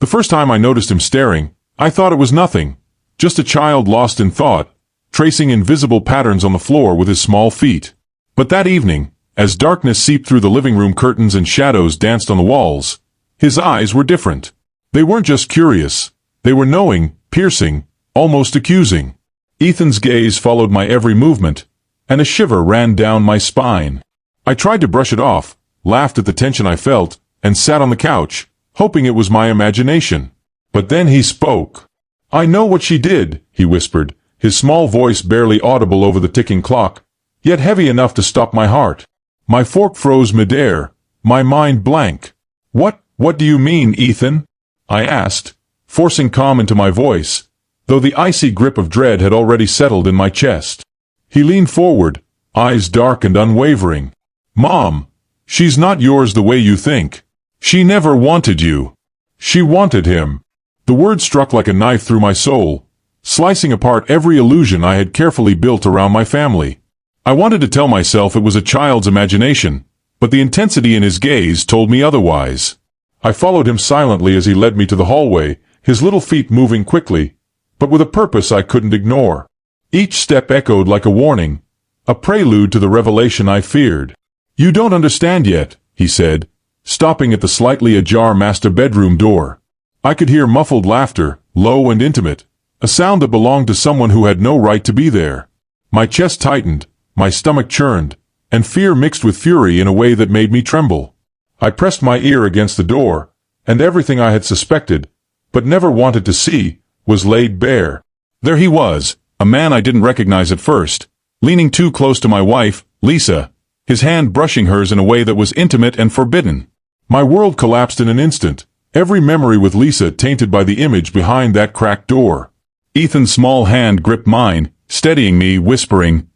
The first time I noticed him staring, I thought it was nothing, just a child lost in thought, tracing invisible patterns on the floor with his small feet. But that evening, as darkness seeped through the living room curtains and shadows danced on the walls, his eyes were different. They weren't just curious, they were knowing, piercing, almost accusing. Ethan's gaze followed my every movement, and a shiver ran down my spine. I tried to brush it off, laughed at the tension I felt, and sat on the couch, hoping it was my imagination. But then he spoke. "I know what she did," he whispered, his small voice barely audible over the ticking clock, yet heavy enough to stop my heart. My fork froze midair, my mind blank. What do you mean, Ethan?" I asked, forcing calm into my voice, though the icy grip of dread had already settled in my chest. He leaned forward, eyes dark and unwavering. "Mom, she's not yours the way you think. She never wanted you. She wanted him." The word struck like a knife through my soul, slicing apart every illusion I had carefully built around my family. I wanted to tell myself it was a child's imagination, but the intensity in his gaze told me otherwise. I followed him silently as he led me to the hallway, his little feet moving quickly, but with a purpose I couldn't ignore. Each step echoed like a warning, a prelude to the revelation I feared. "You don't understand yet," he said, stopping at the slightly ajar master bedroom door. I could hear muffled laughter, low and intimate, a sound that belonged to someone who had no right to be there. My chest tightened, my stomach churned, and fear mixed with fury in a way that made me tremble. I pressed my ear against the door, and everything I had suspected, but never wanted to see, was laid bare. There he was, a man I didn't recognize at first, leaning too close to my wife, Lisa, his hand brushing hers in a way that was intimate and forbidden. My world collapsed in an instant, every memory with Lisa tainted by the image behind that cracked door. Ethan's small hand gripped mine, steadying me, whispering,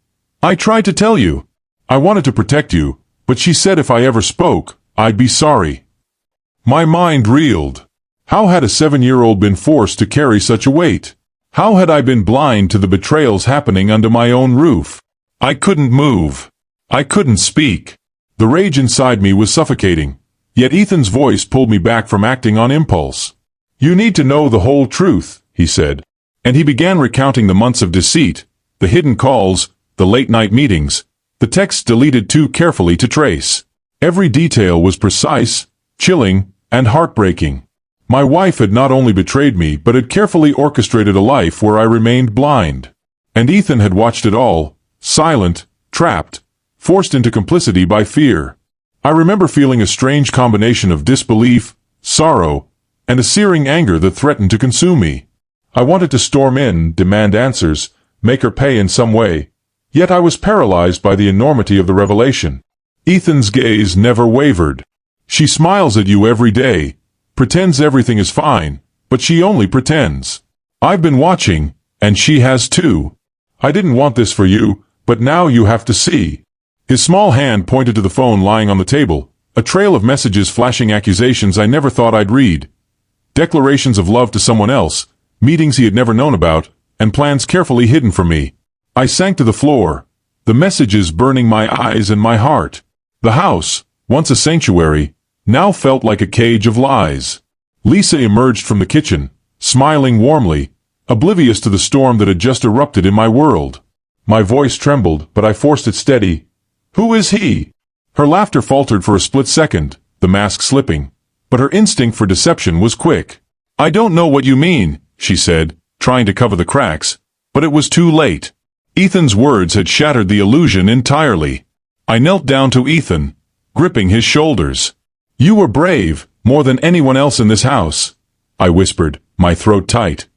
"I tried to tell you. I wanted to protect you, but she said if I ever spoke, I'd be sorry." My mind reeled. How had a 7-year-old been forced to carry such a weight? How had I been blind to the betrayals happening under my own roof? I couldn't move. I couldn't speak. The rage inside me was suffocating, yet Ethan's voice pulled me back from acting on impulse. "You need to know the whole truth," he said, and he began recounting the months of deceit, the hidden calls, the late-night meetings, the texts deleted too carefully to trace. Every detail was precise, chilling, and heartbreaking. My wife had not only betrayed me but had carefully orchestrated a life where I remained blind. And Ethan had watched it all, silent, trapped, forced into complicity by fear. I remember feeling a strange combination of disbelief, sorrow, and a searing anger that threatened to consume me. I wanted to storm in, demand answers, make her pay in some way, yet I was paralyzed by the enormity of the revelation. Ethan's gaze never wavered. "She smiles at you every day, pretends everything is fine, but she only pretends. I've been watching, and she has too. I didn't want this for you, but now you have to see." His small hand pointed to the phone lying on the table, a trail of messages flashing accusations I never thought I'd read. Declarations of love to someone else, meetings he had never known about, and plans carefully hidden from me. I sank to the floor, the messages burning my eyes and my heart. The house, once a sanctuary, now felt like a cage of lies. Lisa emerged from the kitchen, smiling warmly, oblivious to the storm that had just erupted in my world. My voice trembled, but I forced it steady. "Who is he?" Her laughter faltered for a split second, the mask slipping, but her instinct for deception was quick. "I don't know what you mean," she said, trying to cover the cracks, but it was too late. Ethan's words had shattered the illusion entirely. I knelt down to Ethan, gripping his shoulders. "You were brave, more than anyone else in this house," I whispered, my throat tight.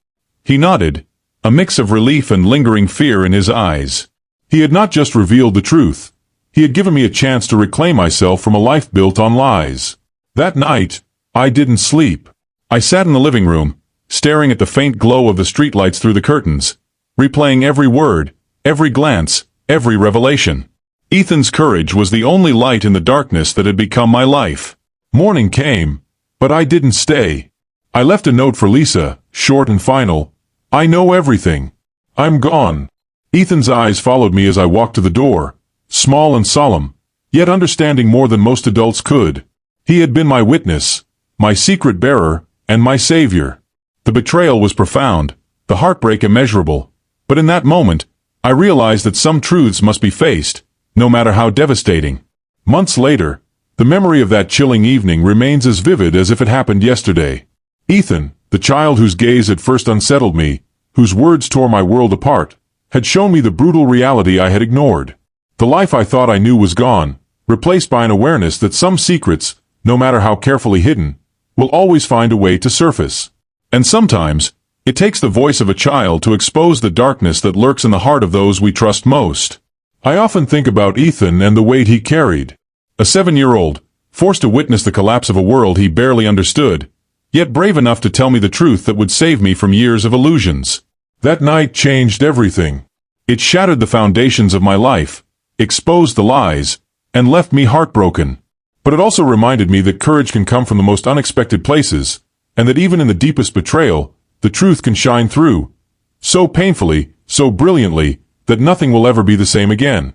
He nodded, a mix of relief and lingering fear in his eyes. He had not just revealed the truth. He had given me a chance to reclaim myself from a life built on lies. That night, I didn't sleep. I sat in the living room, staring at the faint glow of the streetlights through the curtains, replaying every word, every glance, every revelation. Ethan's courage was the only light in the darkness that had become my life. Morning came, but I didn't stay. I left a note for Lisa, short and final. "I know everything. I'm gone." Ethan's eyes followed me as I walked to the door, small and solemn, yet understanding more than most adults could. He had been my witness, my secret bearer, and my savior. The betrayal was profound, the heartbreak immeasurable, but in that moment, I realized that some truths must be faced, no matter how devastating. Months later, the memory of that chilling evening remains as vivid as if it happened yesterday. Ethan, the child whose gaze had first unsettled me, whose words tore my world apart, had shown me the brutal reality I had ignored. The life I thought I knew was gone, replaced by an awareness that some secrets, no matter how carefully hidden, will always find a way to surface. And sometimes, it takes the voice of a child to expose the darkness that lurks in the heart of those we trust most. I often think about Ethan and the weight he carried. A 7-year-old, forced to witness the collapse of a world he barely understood, yet brave enough to tell me the truth that would save me from years of illusions. That night changed everything. It shattered the foundations of my life, exposed the lies, and left me heartbroken. But it also reminded me that courage can come from the most unexpected places, and that even in the deepest betrayal, the truth can shine through, so painfully, so brilliantly, that nothing will ever be the same again.